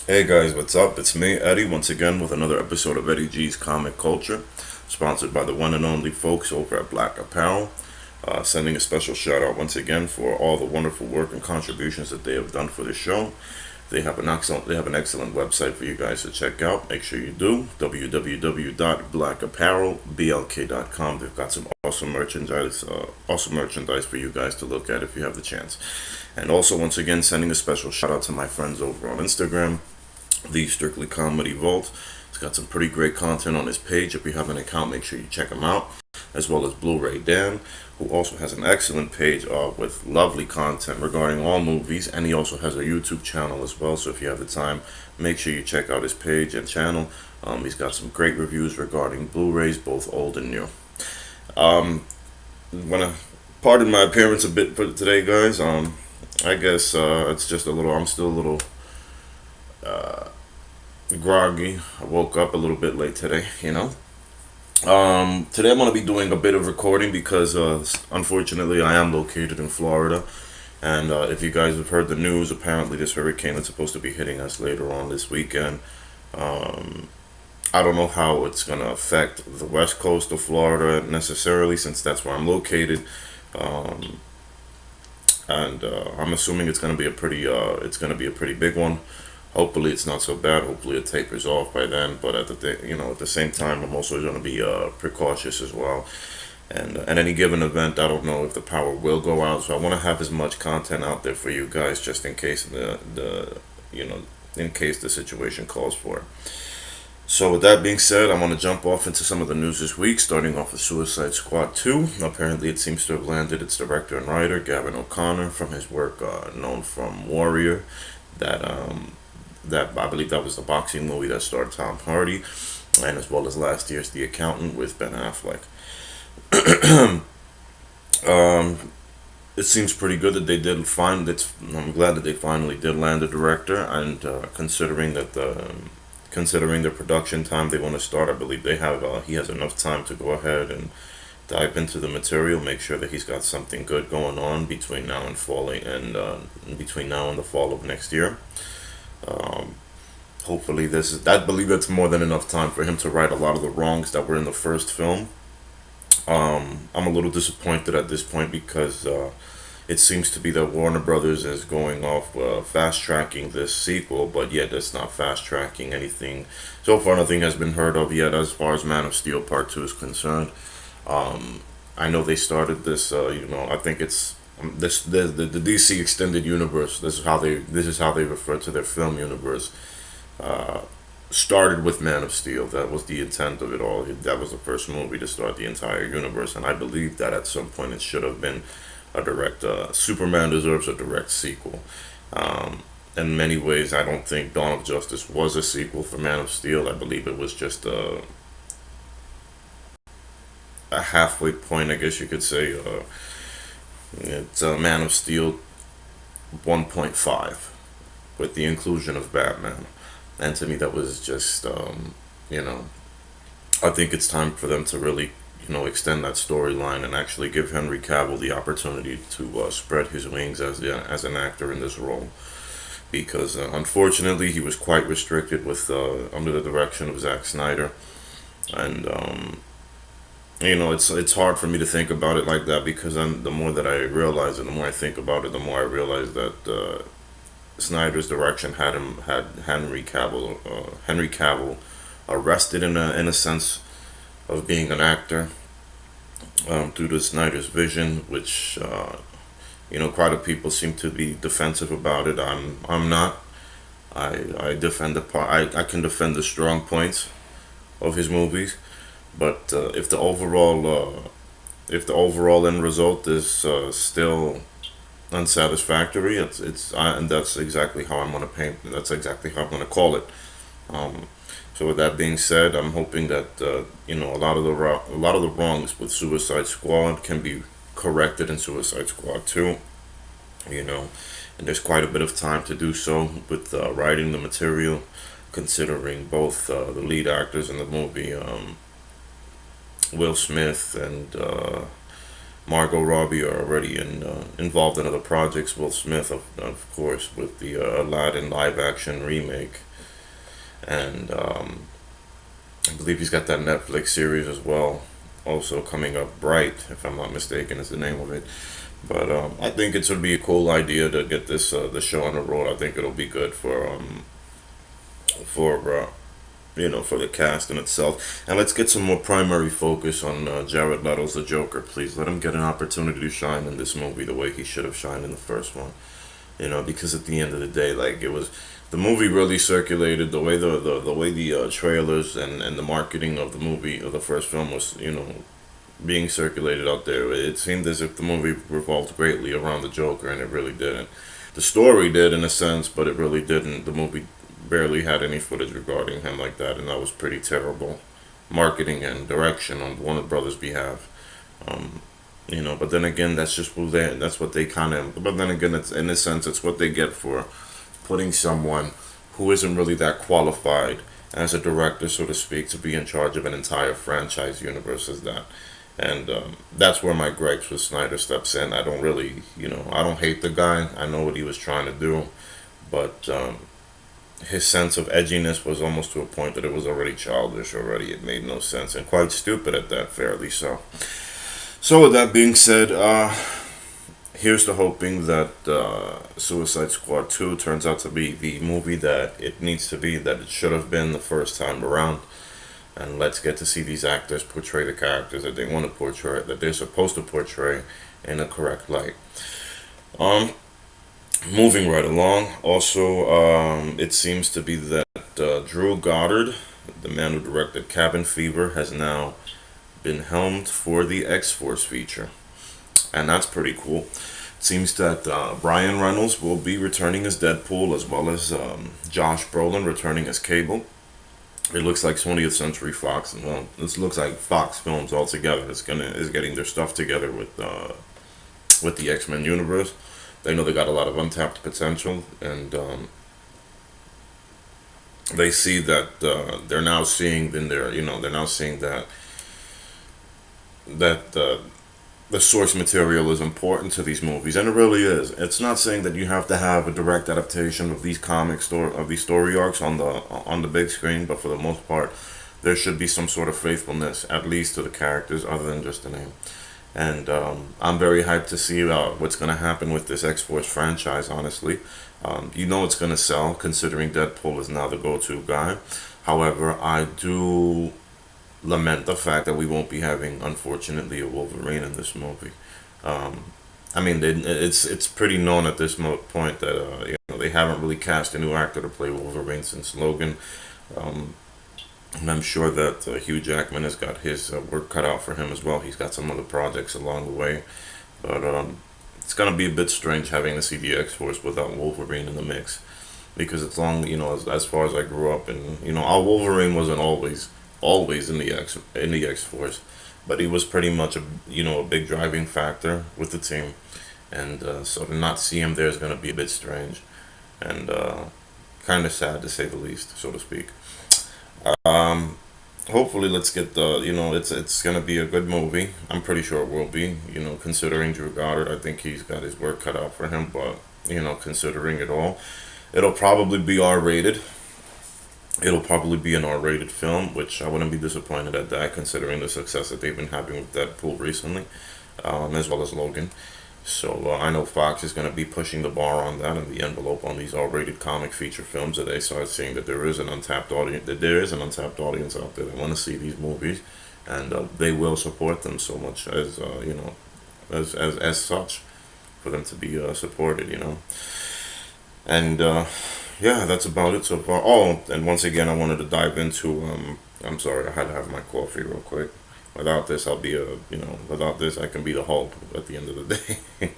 Hey guys, what's up? It's me, Eddie, once again with another episode of Eddie G's Comic Culture, sponsored by the one and only folks over at Black Apparel. Sending a special shout out once again for all the wonderful work and contributions that they have done for the show. They have an excellent website for you guys to check out. Make sure you do www.blackapparelblk.com. They've got some awesome merchandise for you guys to look at if you have the chance. And also, once again, sending a special shout out to my friends over on Instagram, the Strictly Comedy Vault. He's got some pretty great content on his page. If you have an account, make sure you check him out. As well as Blu-ray Dan, who also has an excellent page with lovely content regarding all movies, and he also has a YouTube channel as well. So if you have the time, make sure you check out his page and channel. He's got some great reviews regarding Blu-rays, both old and new. Wanna pardon my appearance a bit for today, guys. I guess it's just a little. I'm still a little groggy. I woke up a little bit late today. Today I'm going to be doing a bit of recording because, unfortunately, I am located in Florida. And if you guys have heard the news, apparently this hurricane is supposed to be hitting us later on this weekend. Um, I don't know how it's going to affect the west coast of Florida necessarily, since that's where I'm located. Um, and I'm assuming it's going to be a pretty big one. Hopefully it's not so bad. Hopefully it tapers off by then. But at the same time, I'm also going to be precautious as well. And at any given event, I don't know if the power will go out. So I want to have as much content out there for you guys, just in case in case the situation calls for it. So with that being said, I want to jump off into some of the news this week, starting off with Suicide Squad 2. Apparently, it seems to have landed its director and writer, Gavin O'Connor, from his work known from Warrior. That that I believe that was the boxing movie that starred Tom Hardy, and as well as last year's The Accountant with Ben Affleck. um, it seems pretty good that they did find it. I'm glad that they finally did land a director, and considering the production time they want to start, I believe he has enough time to go ahead and dive into the material, make sure that he's got something good going on between now and between now and the fall of next year. Um, Hopefully, I believe it's more than enough time for him to right a lot of the wrongs that were in the first film. I'm a little disappointed at this point because it seems to be that Warner Brothers is going off fast tracking this sequel, but yet it's not fast tracking anything. So far, nothing has been heard of yet as far as Man of Steel Part 2 is concerned. Um, I know they started this. I think it's the DC Extended Universe. This is how they refer to their film universe. Uh, Started with Man of Steel. That was the intent of it all. That was the first movie to start the entire universe, and I believe that at some point it should have been a direct. Superman deserves a direct sequel. Um, in many ways, I don't think Dawn of Justice was a sequel for Man of Steel. I believe it was just a halfway point, I guess you could say. It's Man of Steel 1.5 with the inclusion of Batman. And to me, that was just, you know, I think it's time for them to really, extend that storyline and actually give Henry Cavill the opportunity to spread his wings as an actor in this role. Because unfortunately, he was quite restricted with under the direction of Zack Snyder, and it's hard for me to think about it like that because the more that I realize it, the more I think about it, the more I realize that Snyder's direction had Henry Cavill arrested in a sense of being an actor due to Snyder's vision, which quite a people seem to be defensive about it. I'm not. I defend the part. I can defend the strong points of his movies, but if the overall end result is still unsatisfactory, and that's exactly how I'm gonna paint. That's exactly how I'm gonna call it. Um, so with that being said, I'm hoping that a lot of the wrongs with Suicide Squad can be corrected in Suicide Squad 2. You know, and there's quite a bit of time to do so with writing the material, considering both the lead actors in the movie, Will Smith and Margot Robbie, are already involved in other projects. Will Smith, of course, with the Aladdin live action remake. and I believe he's got that Netflix series as well, also coming up. Bright, if I'm not mistaken, is the name of it. But I think it would be a cool idea to get this the show on the road. I think it'll be good for for the cast in itself. And let's get some more primary focus on Jared Leto's The Joker. Please let him get an opportunity to shine in this movie the way he should have shined in the first one. Because at the end of the day, like it was, the movie really circulated the way the way the trailers and the marketing of the movie of the first film was, being circulated out there. It seemed as if the movie revolved greatly around the Joker, and it really didn't. The story did in a sense, but it really didn't. The movie barely had any footage regarding him like that, and that was pretty terrible marketing and direction on Warner Brothers' behalf. Um, but then again, that's just who they. That's what they kind of. But then again, it's in a sense, it's what they get for putting someone who isn't really that qualified as a director, so to speak, to be in charge of an entire franchise universe as that. And that's where my gripes with Snyder steps in. I don't really, I don't hate the guy. I know what he was trying to do, but his sense of edginess was almost to a point that it was already childish already. It made no sense and quite stupid at that, fairly so. So with that being said, here's to hoping that Suicide Squad 2 turns out to be the movie that it needs to be, that it should have been the first time around. And let's get to see these actors portray the characters that they want to portray, that they're supposed to portray in a correct light. Um, Moving right along, also, it seems to be that Drew Goddard, the man who directed Cabin Fever, has now been helmed for the X Force feature. And that's pretty cool. It seems that Ryan Reynolds will be returning as Deadpool, as well as Josh Brolin returning as Cable. It looks like 20th Century Fox, and well, this looks like Fox Films altogether. Is getting their stuff together with the X Men universe. They know they got a lot of untapped potential, and they see that they're now seeing in their they're now seeing that the source material is important to these movies, and it really is. It's not saying that you have to have a direct adaptation of these of these story arcs on the big screen, but for the most part, there should be some sort of faithfulness, at least to the characters, other than just the name. And I'm very hyped to see what's going to happen with this X Force franchise. Honestly, it's going to sell, considering Deadpool is now the go-to guy. However, I do lament the fact that we won't be having, unfortunately, a Wolverine in this movie. Um, it's pretty known at this point that they haven't really cast a new actor to play Wolverine since Logan, um, and I'm sure that Hugh Jackman has got his work cut out for him as well. He's got some other projects along the way, but it's gonna be a bit strange having to see the X Force without Wolverine in the mix, because it's long, as far as I grew up, and our Wolverine wasn't always in the X Force, but he was pretty much a big driving factor with the team, and so to not see him there is going to be a bit strange, and kind of sad to say the least, so to speak. Um, Hopefully, let's get it's going to be a good movie. I'm pretty sure it will be. Considering Drew Goddard, I think he's got his work cut out for him, but considering it all, it'll probably be R-rated. It'll probably be an R-rated film, which I wouldn't be disappointed at that, considering the success that they've been having with Deadpool recently, as well as Logan. So I know Fox is going to be pushing the bar on that and the envelope on these R-rated comic feature films, that they start seeing that there is an untapped audience, out there that want to see these movies, and they will support them so much as as such, for them to be supported. And yeah, that's about it so far. Oh, and once again, I wanted to dive into. I'm sorry, I had to have my coffee real quick. Without this, without this, I can be the Hulk at the end of the day.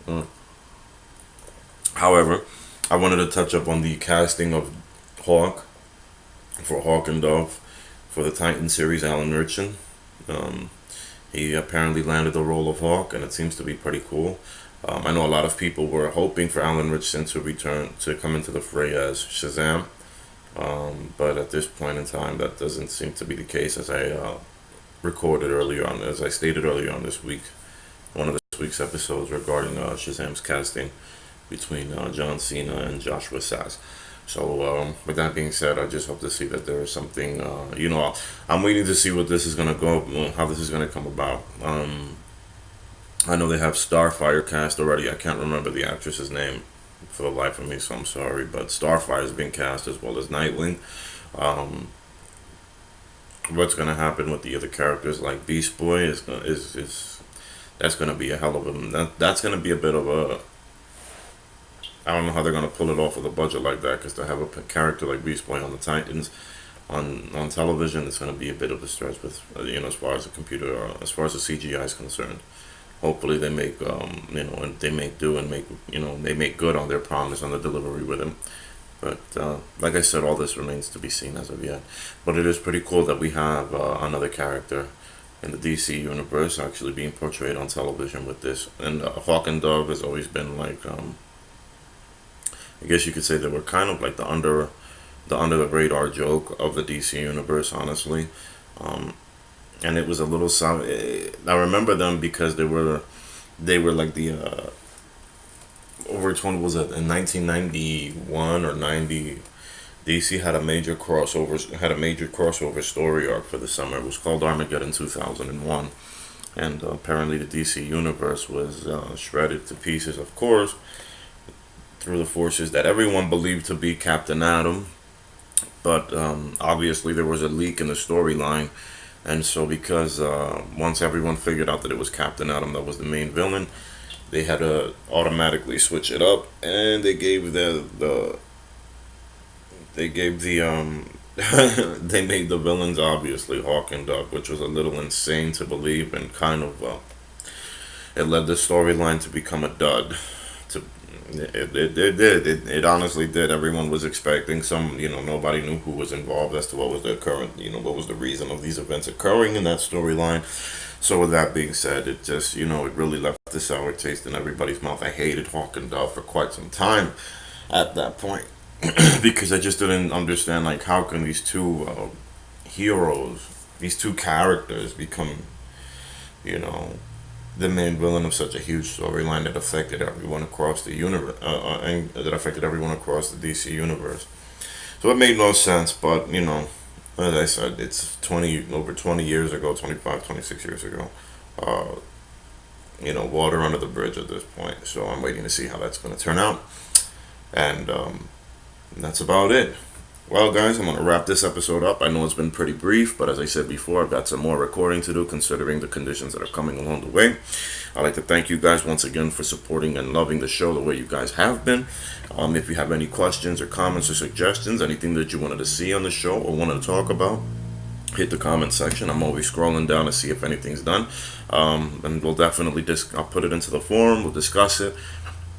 Mm. However, I wanted to touch up on the casting of Hawk, for Hawk and Dove, for the Titan series. Alan Ritchson, um, he apparently landed the role of Hawk, and it seems to be pretty cool. I know a lot of people were hoping for Alan Ritchson to come into the fray as Shazam, but at this point in time, that doesn't seem to be the case. As I stated earlier on this week, one of this week's episodes regarding Shazam's casting between John Cena and Joshua Sass. So, with that being said, I just hope to see that there is something. I'm waiting to see what this is gonna go, how this is gonna come about. I know they have Starfire cast already. I can't remember the actress's name for the life of me, so I'm sorry. But Starfire has been cast as well as Nightwing. Um, what's gonna happen with the other characters like Beast Boy is that's gonna be a hell of a that's gonna be a bit of a I don't know how they're gonna pull it off with a budget like that because to have a character like Beast Boy on the Titans on television, it's gonna be a bit of a stretch with as far as the computer as far as the CGI is concerned. Hopefully they make and they make do and make they make good on their promise on the delivery with him. But like I said, all this remains to be seen as of yet. But it is pretty cool that we have another character in the DC universe actually being portrayed on television with this. And Hawk and Dove has always been like, I guess you could say they were kind of like the under the radar joke of the DC universe, honestly. Um, and it was a little I remember them because they were like the over 20 was it in 1991 or 90. DC had a major crossover story arc for the summer. It was called Armageddon 2001, and apparently the DC universe was shredded to pieces, of course, through the forces that everyone believed to be Captain Atom. But obviously there was a leak in the storyline, and so because once everyone figured out that it was Captain Atom that was the main villain, they had to automatically switch it up, and they gave the they made the villains obviously Hawk and Dove, which was a little insane to believe, and kind of it led the storyline to become a dud. To it did it honestly did. Everyone was expecting some, nobody knew who was involved as to what was the current, what was the reason of these events occurring in that storyline. So with that being said, it just, it really left a sour taste in everybody's mouth. I hated Hawk and Dove for quite some time at that point because I just didn't understand, like, how can these two heroes, these two characters become, you know, the main villain of such a huge storyline that affected everyone across the universe, and that affected everyone across the DC universe. So it made no sense, but as I said, it's over 20 years ago, 25, 26 years ago. Uh, water under the bridge at this point. So I'm waiting to see how that's going to turn out, and that's about it. Well, guys, I'm going to wrap this episode up. I know it's been pretty brief, but as I said before, I've got some more recording to do considering the conditions that are coming along the way. I'd like to thank you guys once again for supporting and loving the show the way you guys have been. If you have any questions or comments or suggestions, anything that you wanted to see on the show or wanted to talk about, hit the comment section. I'm always scrolling down to see if anything's done. And we'll definitely I'll put it into the forum. We'll discuss it.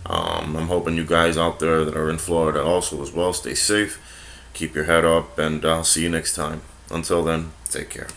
I'm hoping you guys out there that are in Florida also as well stay safe. Keep your head up, and I'll see you next time. Until then, take care.